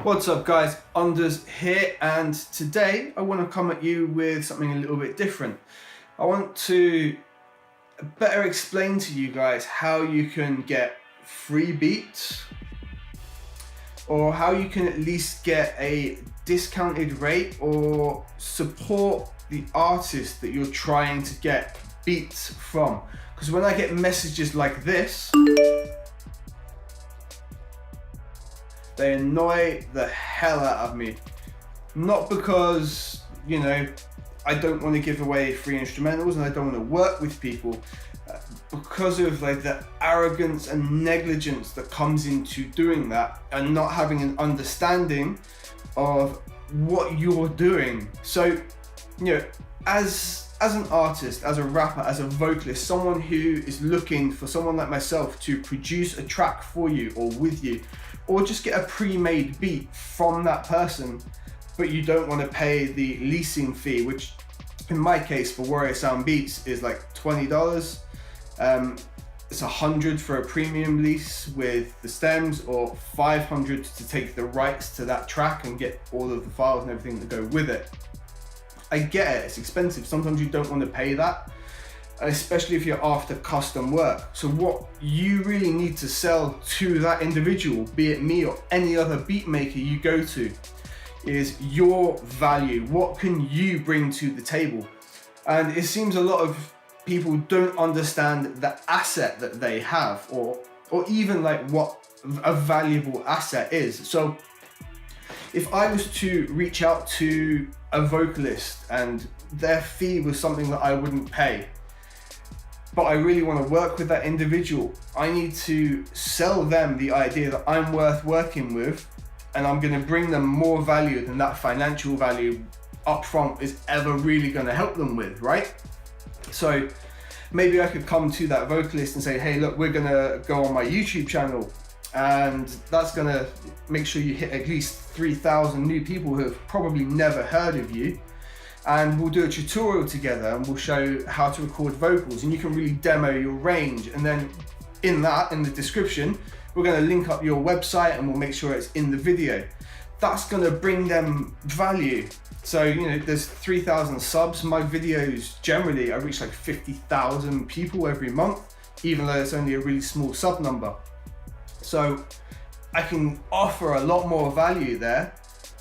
What's up guys, Anders here, and today I want to come at you with something a little bit different. I want to better explain to you guys how you can get free beats, or how you can at least get a discounted rate or support the artist that you're trying to get beats from. Because when I get messages like this, they annoy the hell out of me. Not because, you know, I don't want to give away free instrumentals and I don't want to work with people, because of like the arrogance and negligence that comes into doing that and not having an understanding of what you're doing. So, you know, as an artist, as a rapper, as a vocalist, someone who is looking for someone like myself to produce a track for you or with you, or just get a pre-made beat from that person, but you don't want to pay the leasing fee, which in my case for Warrior Sound Beats is like $20. It's $100 for a premium lease with the stems, or $500 to take the rights to that track and get all of the files and everything that go with it. I get it, it's expensive. Sometimes you don't want to pay that, especially if you're after custom work. So what you really need to sell to that individual, be it me or any other beat maker you go to, is your value. What can you bring to the table? And it seems a lot of people don't understand the asset that they have, or even like what a valuable asset is. So if I was to reach out to a vocalist and their fee was something that I wouldn't pay, but I really want to work with that individual, I need to sell them the idea that I'm worth working with, and I'm going to bring them more value than that financial value upfront is ever really going to help them with, right? So maybe I could come to that vocalist and say, hey, look, we're going to go on my YouTube channel, and that's going to make sure you hit at least 3,000 new people who have probably never heard of you. And we'll do a tutorial together and we'll show how to record vocals, and you can really demo your range. And then in the description, we're going to link up your website and we'll make sure it's in the video. That's going to bring them value. So, you know, there's 3,000 subs. My videos generally, I reach like 50,000 people every month, even though it's only a really small sub number. So I can offer a lot more value there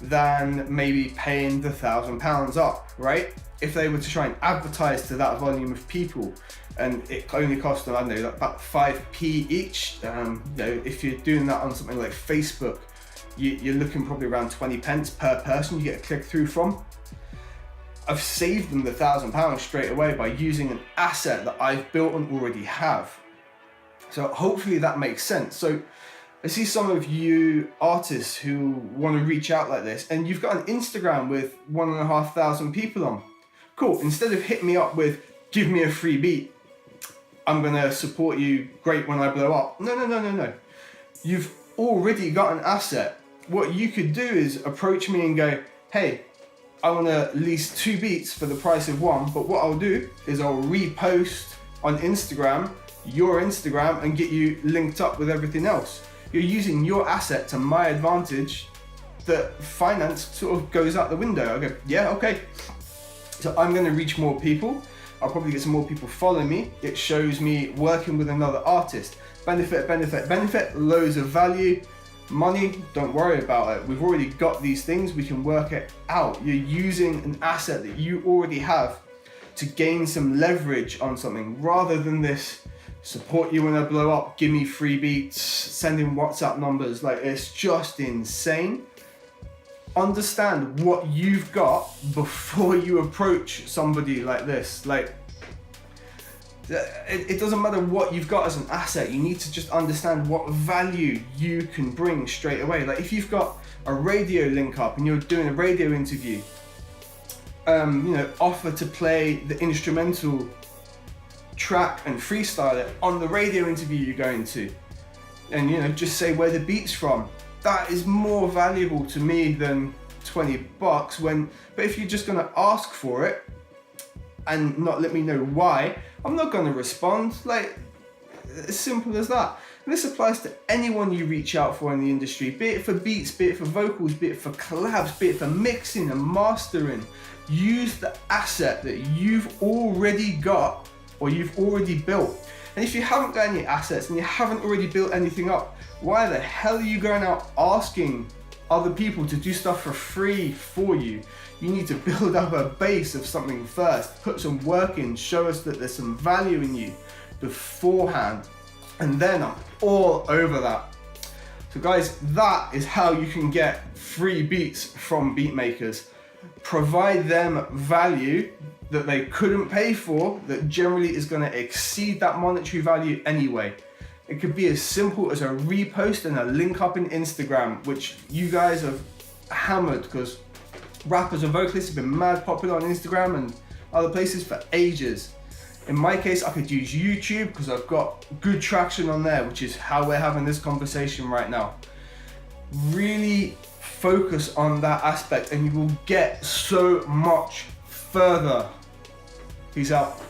than maybe paying the £1,000 up, right? If they were to try and advertise to that volume of people, and it only costs them, I don't know, like about 5p each. You know, if you're doing that on something like Facebook, you're looking probably around 20 pence per person you get a click through from. I've saved them the £1,000 straight away by using an asset that I've built and already have. So hopefully that makes sense. So I see some of you artists who want to reach out like this, and you've got an Instagram with 1,500 people on. Cool, instead of hit me up with, give me a free beat, I'm gonna support you, great when I blow up. No. You've already got an asset. What you could do is approach me and go, hey, I wanna lease 2 beats for the price of 1, but what I'll do is I'll repost on Instagram, your Instagram, and get you linked up with everything else. You're using your asset to my advantage. The finance sort of goes out the window. I go, yeah, okay. So I'm gonna reach more people. I'll probably get some more people following me. It shows me working with another artist. Benefit, loads of value. Money, don't worry about it. We've already got these things, we can work it out. You're using an asset that you already have to gain some leverage on something, rather than this support you when I blow up, give me free beats, sending WhatsApp numbers. Like, it's just insane. Understand what you've got before you approach somebody like this. Like, it doesn't matter what you've got as an asset. You need to just understand what value you can bring straight away. Like, if you've got a radio link up and you're doing a radio interview, you know, offer to play the instrumental track and freestyle it on the radio interview you're going to, and, you know, just say where the beat's from. That is more valuable to me than $20. But if you're just gonna ask for it and not let me know why, I'm not gonna respond. Like, as simple as that. And this applies to anyone you reach out for in the industry, be it for beats, be it for vocals, be it for collabs, be it for mixing and mastering. Use the asset that you've already got or you've already built. And if you haven't got any assets and you haven't already built anything up, why the hell are you going out asking other people to do stuff for free for you? You need to build up a base of something first, put some work in, show us that there's some value in you beforehand, and then I'm all over that. So guys, that is how you can get free beats from beat makers. Provide them value that they couldn't pay for, that generally is going to exceed that monetary value anyway. It could be as simple as a repost and a link up in Instagram, which you guys have hammered because rappers and vocalists have been mad popular on Instagram and other places for ages. In my case, I could use YouTube because I've got good traction on there, which is how we're having this conversation right now. Really focus on that aspect and you will get so much further. Peace out.